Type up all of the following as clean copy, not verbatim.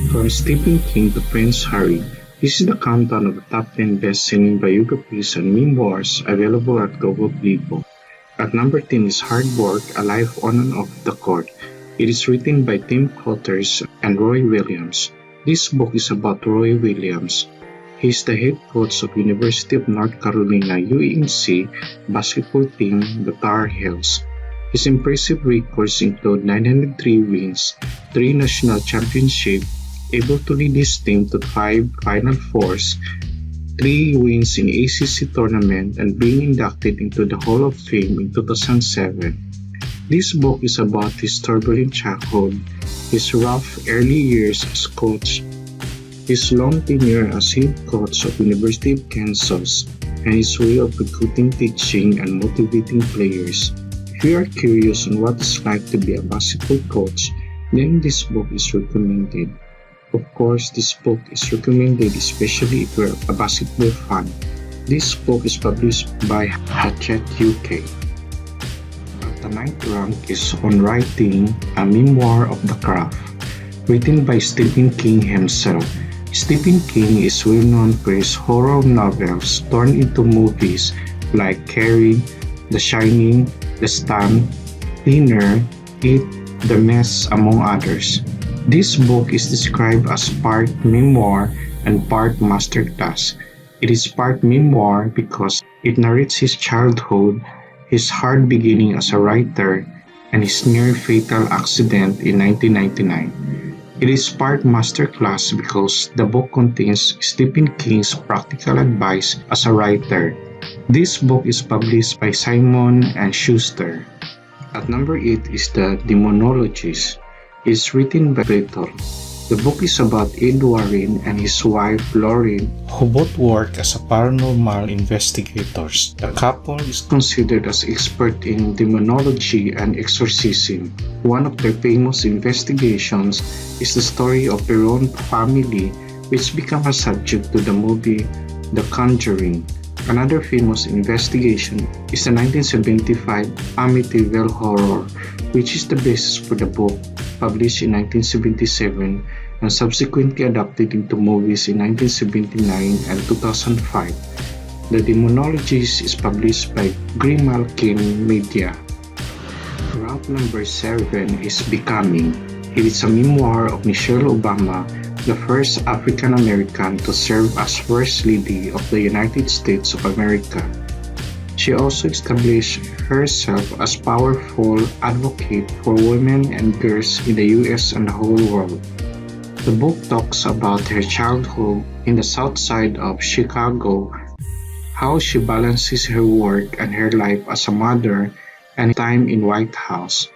From Stephen King to Prince Harry, this is the countdown of the top 10 best-selling biographies and memoirs available at Global People. At number 10 is Hard Work, A Life On and Off the Court. It is written by Tim Cotters and Roy Williams. This book is about Roy Williams. He is the head coach of University of North Carolina UNC basketball team, the Tar Heels. His impressive records include 903 wins, 3 national championships, able to lead his team to 5 Final Fours, 3 wins in ACC tournament, and being inducted into the Hall of Fame in 2007. This book is about his turbulent childhood, his rough early years as coach, his long tenure as head coach of University of Kansas, and his way of recruiting, teaching, and motivating players. If you are curious on what it's like to be a basketball coach, then this book is recommended. Of course, this book is recommended especially if you're a basketball fan. This book is published by Hachette UK. At the 9th rank is On Writing, a Memoir of the Craft, written by Stephen King himself. Stephen King is well known for his horror novels turned into movies like Carrie, The Shining, The Stand, Thinner, It, The Mess, among others. This book is described as part memoir and part masterclass. It is part memoir because it narrates his childhood, his hard beginning as a writer, and his near-fatal accident in 1999. It is part masterclass because the book contains Stephen King's practical advice as a writer. This book is published by Simon & Schuster. At number 8 is The Demonologist. It is written by Breton. The book is about Ed Warren and his wife Lauren, who both work as paranormal investigators. The couple is considered as expert in demonology and exorcism. One of their famous investigations is the story of their own family, which became a subject to the movie The Conjuring. Another famous investigation is the 1975 Amityville Horror, which is the basis for the book, published in 1977 and subsequently adapted into movies in 1979 and 2005. The Demonologist is published by Grimalkin Media. Rank number 7 is Becoming. It is a memoir of Michelle Obama, the first African American to serve as First Lady of the United States of America. She also established herself as powerful advocate for women and girls in the US and the whole world. The book talks about her childhood in the south side of Chicago, how she balances her work and her life as a mother and time in White House.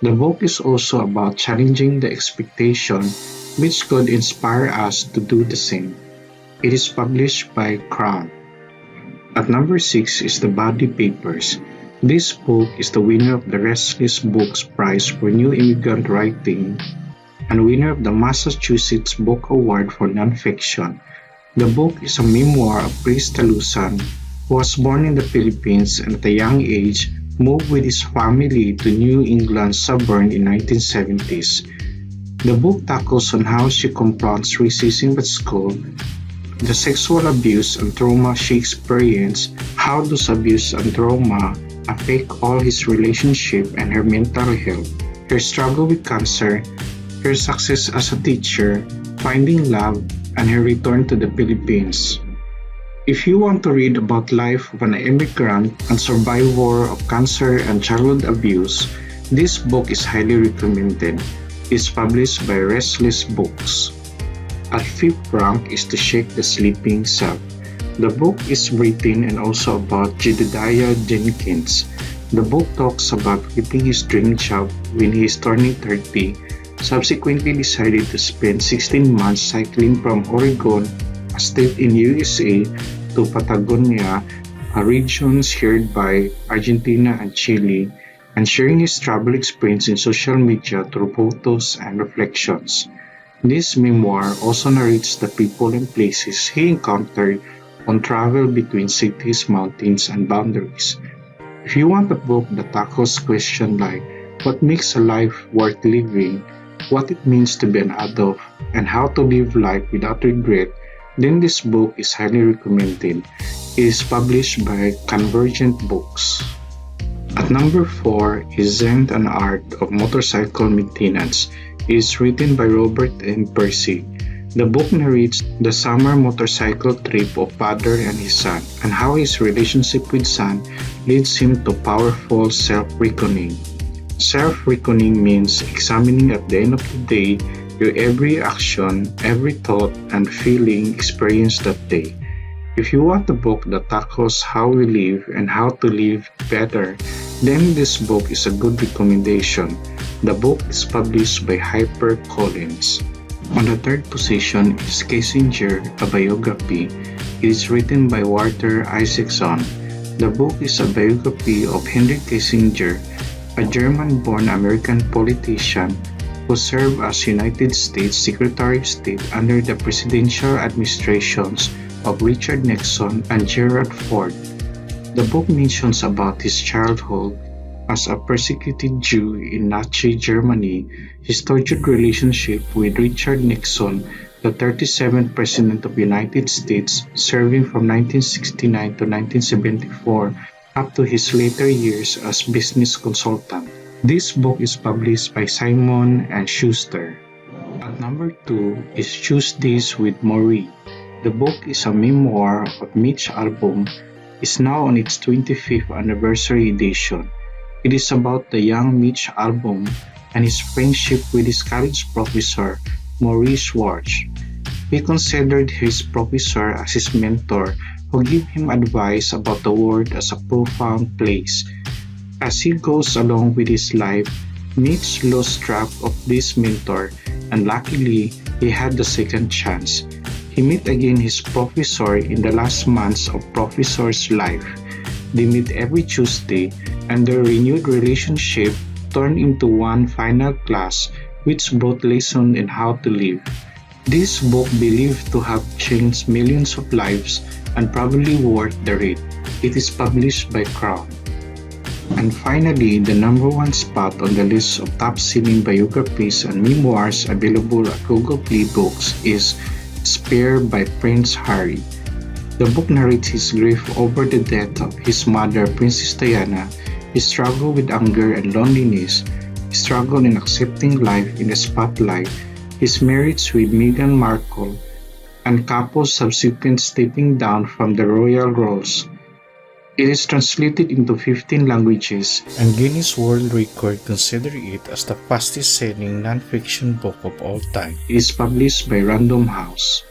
The book is also about challenging the expectation which could inspire us to do the same. It is published by Crown. At number 6 is The Body Papers. This book is the winner of the Restless Books Prize for New Immigrant Writing and winner of the Massachusetts Book Award for Nonfiction. The book is a memoir of Chris Talusan, who was born in the Philippines and at a young age moved with his family to New England suburb in 1970s. The book tackles on how she confronts racism at school, the sexual abuse and trauma she experienced, how those abuse and trauma affect all his relationship and her mental health, her struggle with cancer, her success as a teacher, finding love, and her return to the Philippines. If you want to read about life of an immigrant and survivor of cancer and childhood abuse, this book is highly recommended. It is published by Restless Books. At 5th rank is To Shake the Sleeping Self. The book is written and also about Jedediah Jenkins. The book talks about quitting his dream job when he is turning 30, subsequently decided to spend 16 months cycling from Oregon, a state in USA, to Patagonia, a region shared by Argentina and Chile, and sharing his travel experience in social media through photos and reflections. This memoir also narrates the people and places he encountered on travel between cities, mountains, and boundaries. If you want a book that tackles questions like what makes a life worth living, what it means to be an adult, and how to live life without regret, then this book is highly recommended. It is published by Convergent Books. At number 4 is Zen and Art of Motorcycle Maintenance. It is written by Robert M. Percy. The book narrates the summer motorcycle trip of father and his son, and how his relationship with son leads him to powerful self-reckoning. Self-reckoning means examining at the end of the day your every action, every thought, and feeling experienced that day. If you want a book that tackles how we live and how to live better, then this book is a good recommendation. The book is published by HarperCollins. On the third position is Kissinger, a biography. It is written by Walter Isaacson. The book is a biography of Henry Kissinger, a German-born American politician who served as United States Secretary of State under the presidential administrations of Richard Nixon and Gerald Ford. The book mentions about his childhood as a persecuted Jew in Nazi Germany, his tortured relationship with Richard Nixon, the 37th President of the United States, serving from 1969 to 1974, up to his later years as business consultant. This book is published by Simon & Schuster. At number 2 is Tuesdays with Maureen. The book is a memoir of Mitch Albom. Is now on its 25th anniversary edition. It is about the young Mitch Albom and his friendship with his college professor, Maurice Schwartz. He considered his professor as his mentor, who gave him advice about the world as a profound place. As he goes along with his life, Mitch lost track of this mentor, and luckily, he had the second chance. He met again his professor in the last months of professor's life. They meet every Tuesday, and their renewed relationship turned into one final class which brought lessons in how to live. This book believed to have changed millions of lives and probably worth the read. It is published by Crown. And finally, the number 1 spot on the list of top-selling biographies and memoirs available at Google Play Books is Spare by Prince Harry. The book narrates his grief over the death of his mother, Princess Diana, his struggle with anger and loneliness, his struggle in accepting life in the spotlight, his marriage with Meghan Markle, and couple's subsequent stepping down from the royal roles. It is translated into 15 languages, and Guinness World Record consider it as the fastest-selling non-fiction book of all time. It is published by Random House.